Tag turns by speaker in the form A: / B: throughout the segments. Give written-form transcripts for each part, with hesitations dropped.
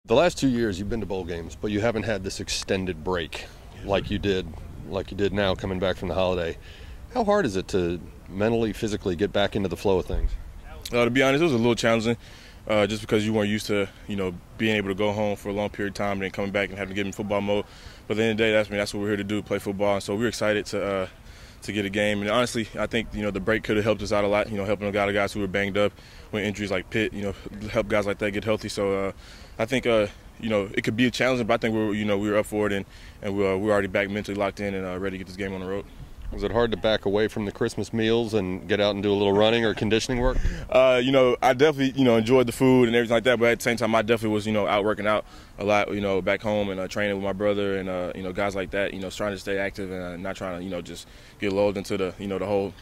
A: The last 2 years you've been to bowl games, but you haven't had this extended break like you did now coming back from the holiday. How hard is it to mentally, physically get back into the flow of things?
B: To be honest, it was a little challenging just because you weren't used to, being able to go home for a long period of time and then coming back and having to get in football mode. But at the end of the day, that's what we're here to do, play football. And so we're excited to get a game. And honestly, I think, the break could have helped us out a lot, helping a lot of guys who were banged up with injuries like Pitt, help guys like that get healthy. So I think, it could be challenging, but I think we're up for it and we're already back mentally locked in and ready to get this game on the road.
A: Was it hard to back away from the Christmas meals and get out and do a little running or conditioning work?
B: I definitely, enjoyed the food and everything like that, but at the same time, I definitely was, out working out a lot, back home and training with my brother and, guys like that, trying to stay active and not trying to, just get lulled into the, the whole,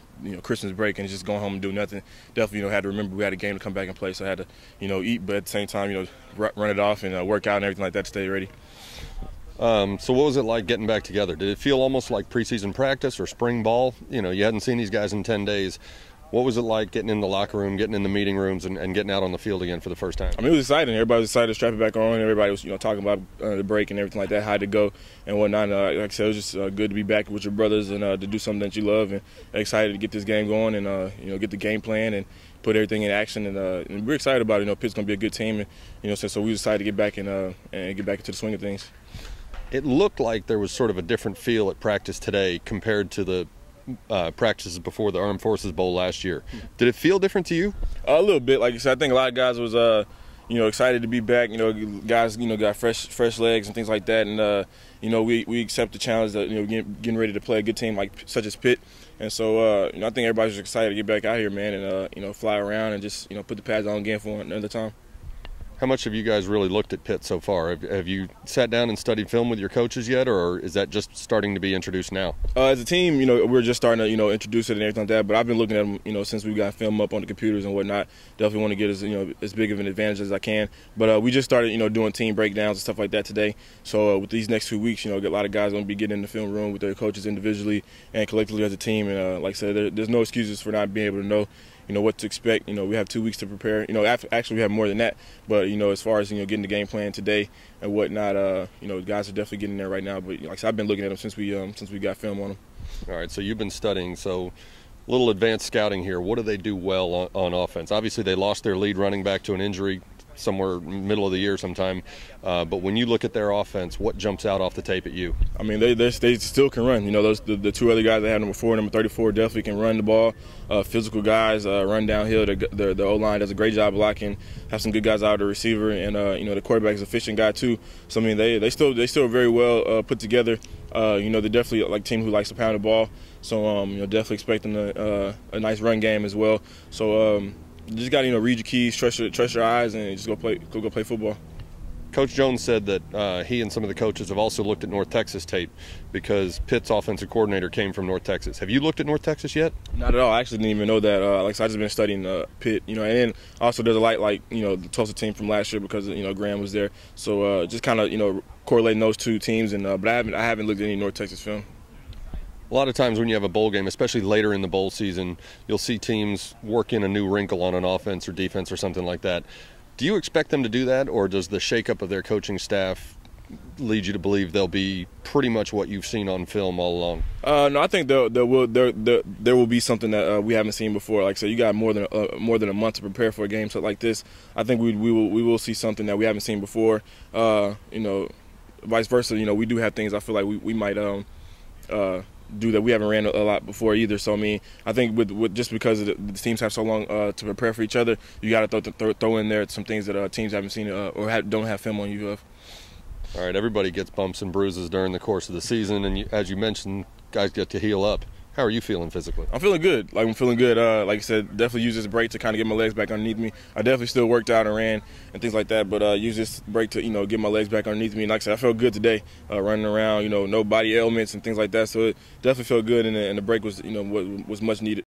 B: Christmas break and just going home and do nothing. Definitely, had to remember we had a game to come back and play, so I had to, eat, but at the same time, run it off and work out and everything like that to stay ready.
A: So what was it like getting back together? Did it feel almost like preseason practice or spring ball? You hadn't seen these guys in 10 days. What was it like getting in the locker room, getting in the meeting rooms, and getting out on the field again for the first time?
B: I mean, it was exciting. Everybody was excited to strap it back on. Everybody was, talking about the break and everything like that, how to go and whatnot. Like I said, it was just good to be back with your brothers and to do something that you love, and excited to get this game going and get the game plan and put everything in action. And we're excited about it. Pitt's going to be a good team, and so we decided to get back and get back into the swing of things.
A: It looked like there was sort of a different feel at practice today compared to the practices before the Armed Forces Bowl last year. Did it feel different to you?
B: A little bit. Like I said, I think a lot of guys was excited to be back. Guys got fresh legs and things like that, and we accept the challenge that getting ready to play a good team such as Pitt. And so I think everybody's excited to get back out here, man, and fly around and just put the pads on again for another time.
A: How much have you guys really looked at Pitt so far? Have you sat down and studied film with your coaches yet, or is that just starting to be introduced now?
B: As a team, we're just starting to, introduce it and everything like that. But I've been looking at them, since we got film up on the computers and whatnot. Definitely want to get as big of an advantage as I can. But we just started, doing team breakdowns and stuff like that today. So with these next few weeks, a lot of guys are going to be getting in the film room with their coaches individually and collectively as a team. And like I said, there's no excuses for not being able to know what to expect. We have 2 weeks to prepare. Actually we have more than that. But, as far as, getting the game plan today and whatnot, guys are definitely getting there right now. But like I said, I've been looking at them since we got film on them.
A: All right, so you've been studying. So a little advanced scouting here. What do they do well on offense? Obviously they lost their lead running back to an injury somewhere middle of the year sometime. But when you look at their offense, what jumps out off the tape at you? I
B: mean, they still can run. The two other guys they had, number 4 and number 34, definitely can run the ball. Physical guys, run downhill. The O-line does a great job blocking. Have some good guys out of the receiver, and the quarterback is a efficient guy too. So I mean, they still very well put together. They're definitely like a team who likes to pound the ball. So definitely expecting a nice run game as well. So just got to read your keys, trust your eyes, and just go play football.
A: Coach Jones said that he and some of the coaches have also looked at North Texas tape because Pitt's offensive coordinator came from North Texas. Have you looked at North Texas yet?
B: Not at all. I actually didn't even know that. Like I said, I've just been studying Pitt, and then also there's a light the Tulsa team from last year because Graham was there. So just kind of correlating those two teams, and but I haven't looked at any North Texas film.
A: A lot of times when you have a bowl game, especially later in the bowl season, you'll see teams work in a new wrinkle on an offense or defense or something like that. Do you expect them to do that, or does the shakeup of their coaching staff lead you to believe they'll be pretty much what you've seen on film all along?
B: No, I think there will be something that we haven't seen before. Like I said, you got more than a month to prepare for a game like this. I think we will see something that we haven't seen before. Vice versa. We do have things I feel like we might do that we haven't ran a lot before either. So I mean, I think with just because the teams have so long to prepare for each other, you got to throw in there some things that teams haven't seen or don't have film on you of.
A: All right, everybody gets bumps and bruises during the course of the season, and as you mentioned, guys get to heal up. How are you feeling physically?
B: I'm feeling good. I'm feeling good. Like I said, definitely use this break to kind of get my legs back underneath me. I definitely still worked out and ran and things like that, but use this break to get my legs back underneath me. And like I said, I felt good today, running around. No body ailments and things like that. So it definitely felt good, and the break was was much needed.